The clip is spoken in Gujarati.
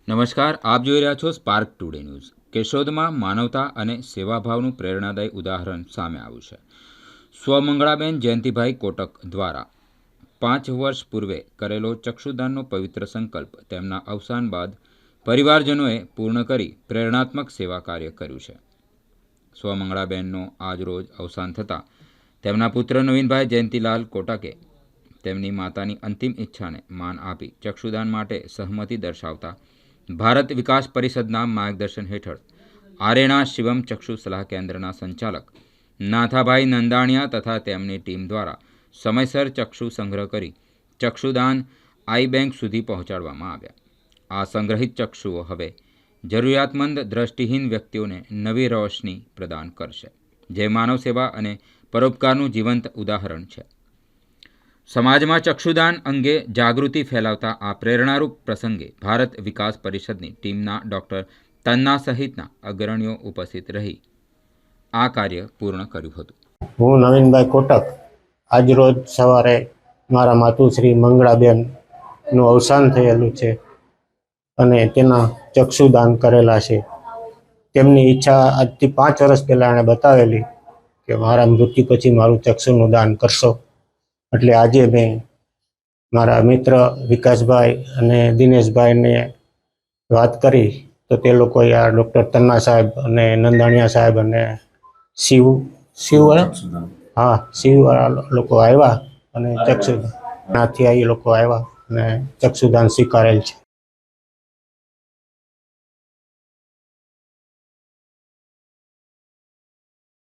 નમસ્કાર, આપ જોઈ રહ્યા છો સ્પાર્ક ટુડે ન્યૂઝ। કેશોદમાં માનવતા અને સેવાભાવનું પ્રેરણાદાયી ઉદાહરણ સામે આવ્યું છે। સ્વમંગળાબેન જયંતિભાઈ કોટક દ્વારા 5 વર્ષ પૂર્વે કરેલો ચક્ષુદાનનો પવિત્ર સંકલ્પ તેમના અવસાન બાદ પરિવારજનોએ પૂર્ણ કરી પ્રેરણાત્મક સેવા કાર્ય કર્યું છે। સ્વમંગળાબેનનો આજરોજ અવસાન થતાં તેમના પુત્ર નવીનભાઈ જયંતિલાલ કોટકે તેમની માતાની અંતિમ ઈચ્છાને માન આપી ચક્ષુદાન માટે સહમતિ દર્શાવતા ભારત વિકાસ પરિષદના માર્ગદર્શન હેઠળ આરેણા શિવમ ચક્ષુ સલાહ કેન્દ્રના સંચાલક નાથાભાઈ નંદાણીયા તથા તેમની ટીમ દ્વારા સમયસર ચક્ષુ સંગ્રહ કરી ચક્ષુદાન આઈ બેંક સુધી પહોંચાડવામાં આવ્યા। આ સંગ્રહિત ચક્ષુઓ હવે જરૂરિયાતમંદ દ્રષ્ટિહીન વ્યક્તિઓને નવી રોશની પ્રદાન કરશે, જે માનવ સેવા અને પરોપકારનું જીવંત ઉદાહરણ છે। સમાજમાં ચક્ષુદાન અંગે જાગૃતિ ફેલાવતા આ પ્રેરણારૂપ પ્રસંગે ભારત વિકાસ પરિષદની ટીમના ડૉક્ટર તન્ના સહિતના અગ્રણીઓ ઉપસ્થિત રહી આ કાર્ય પૂર્ણ કર્યું હતું। હું નવીનભાઈ કોટક આજરોજ સવારે મારા માતુશ્રી મંગળાબેનનું અવસાન થયેલું છે અને તેના ચક્ષુદાન કરેલા છે। તેમની ઈચ્છા આજથી 5 વર્ષ પહેલાં એણે બતાવેલી કે મારા મૃત્યુ પછી મારું ચક્ષુનું દાન કરશો, એટલે આજે મેં મારા મિત્ર વિકાસભાઈ અને દિનેશભાઈને વાત કરી તો તે લોકોએ આ ડૉક્ટર તન્ના સાહેબ અને નંદાણીયા સાહેબ અને શિવવાળા લોકો આવ્યા અને ચક્ષુદાનથી એ લોકો આવ્યા અને ચક્ષુદાન સ્વીકારેલ છે।